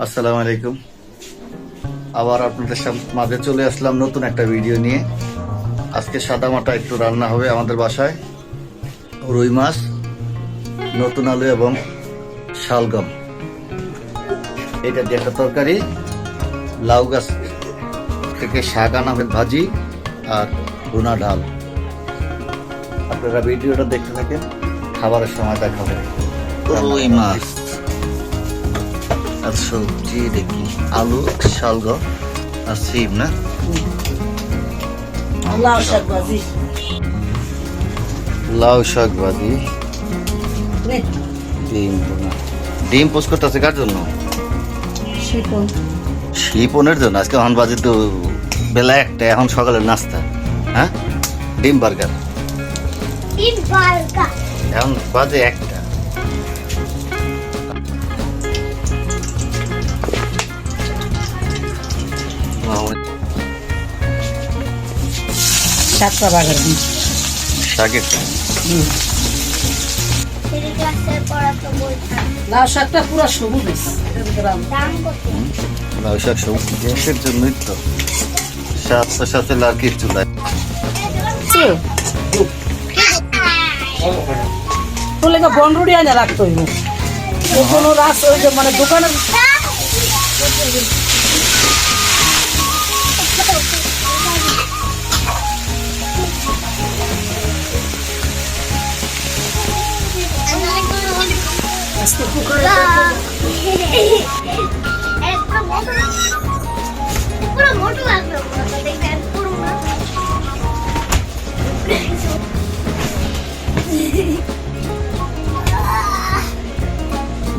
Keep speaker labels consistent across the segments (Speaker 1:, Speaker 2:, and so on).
Speaker 1: আসসালামু আলাইকুম। আবার আপনাদের মাঝে চলে আসলাম নতুন একটা ভিডিও নিয়ে। আজকে সাদামাটা একটু রান্না হবে আমাদের বাসায়। রুই মাছ, নতুন আলু এবং শালগম, এটা দিয়ে একটা তরকারি, লাউ গাছ থেকে শাক আনা হবে ভাজি, আর ভুনা ডাল। আপনারা ভিডিওটা দেখতে থাকেন, খাবারের সময় দেখা হবে। রুই মাছ আর সবজি দেখি, আলু, শালগম আর সিম না,
Speaker 2: লাউ শাক ভাজি।
Speaker 1: লাউ শাক ভাজি, ডিম ভুনা। ডিম পোস্ট করতেছে কার জন্য? শিপনের জন্য। আজকে এখন বাজে তো বেলা একটা, এখন সকালের নাস্তা। হ্যাঁ, ডিম বার্গার। এখন বাজে একটা।
Speaker 2: শাকটা বাগার দিই।
Speaker 1: শাকের
Speaker 2: লাউ শাকটা পুরো সবুজ।
Speaker 1: লাউ শাক সবজি গ্যাসের জন্যই তো, সাথে সাথে আর কিছু নাই।
Speaker 2: তোলে বনরুড়ি আনে রাখতে হইব। কোনো রাস ওই যে মানে দোকানের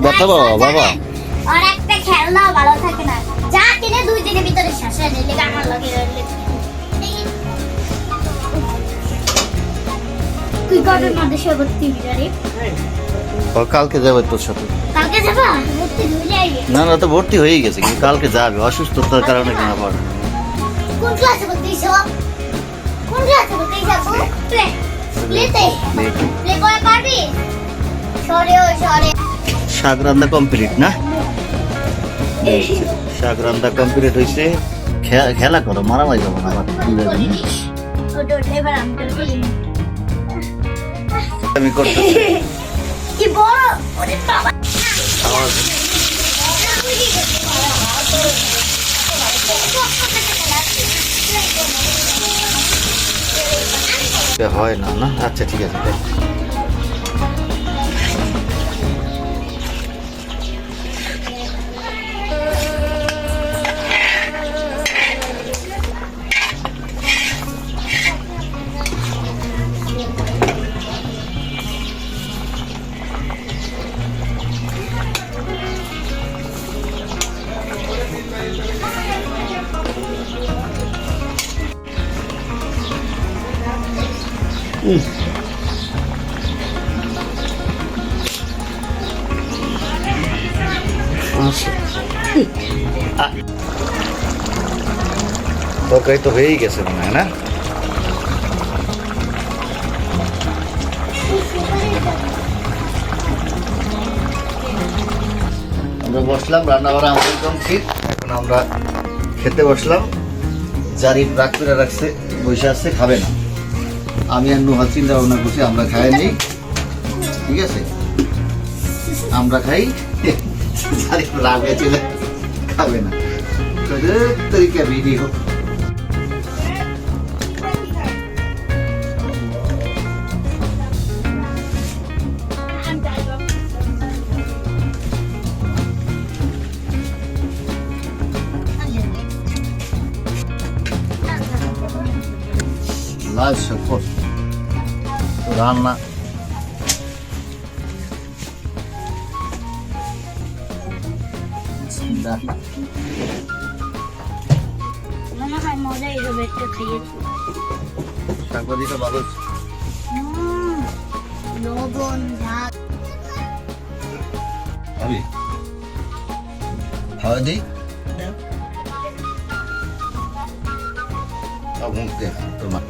Speaker 1: বাবা বাবা
Speaker 3: আর একটা খেলনা ভালো থাকে না, যা কিনে 2 দিনের ভিতরে শেষ হয়ে যায়। আমার লাগে তুই কবে মধ্যে ভর্তি বিজারে?
Speaker 1: কালকে যাবে তোর সাথে।
Speaker 3: কালকে যাবা? ভর্তি হয়ে যাবে?
Speaker 1: না না, তো ভর্তি হয়ে গেছে, কিন্তু কালকে যাবে, অসুস্থতার কারণে কেন পারে।
Speaker 3: কোন ক্লাসে ভর্তি হইছো? কোন ক্লাসে ভর্তি হইছো? প্লেতে প্লে করে পারবি? সরে
Speaker 1: শাক রান্না কমপ্লিট না? শাক রান্না কমপ্লিট হয়েছে। খেলা করো, মারামারি যাবো না। আমি করতেছি
Speaker 3: কি বড় ওরে বাবা।
Speaker 1: হয় না না, আচ্ছা ঠিক আছে। তরকারি তো হয়েই গেছে মনে হয় না? আমরা বসলাম, রান্না বান্না আমাদের কমপ্লিট। এখন আমরা খেতে বসলাম। জারিফ রাগ করে রাখছে, বসে আসছে, খাবে না। আমি আর নুহা চিন্তা ভাবনা করছি আমরা খাই নেই, ঠিক আছে, আমরা খাই। জারিফ রাগ হয়েছে, খাবে না। তরিকা ভিডিও লাল শাক রান্না।
Speaker 3: মনে হয় মজা এইভাবে একটা খাইয়েছি।
Speaker 1: শাকভাজিটা ভালো।
Speaker 3: লবণ ঝাল
Speaker 1: আমি খাওয়া দিই। তোমার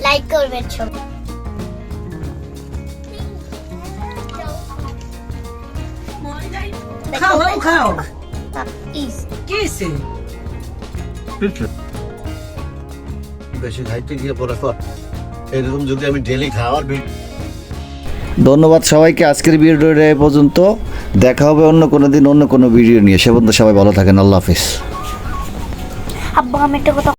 Speaker 3: লাইক করবেন সবাই।
Speaker 2: খাও খাও
Speaker 3: ইস
Speaker 2: কি হইছে?
Speaker 1: বেশি খাইতে গিয়ে পরে তো এরকম যদি আমি ডেলি খাওয়ার ধন্যবাদ সবাইকে। আজকের ভিডিওটা এই পর্যন্ত। দেখা হবে অন্য কোনো দিন অন্য কোনো ভিডিও নিয়ে। সে পর্যন্ত সবাই ভালো থাকেন। আল্লাহ হাফিজ।
Speaker 3: আব্বা আমি একটা কথা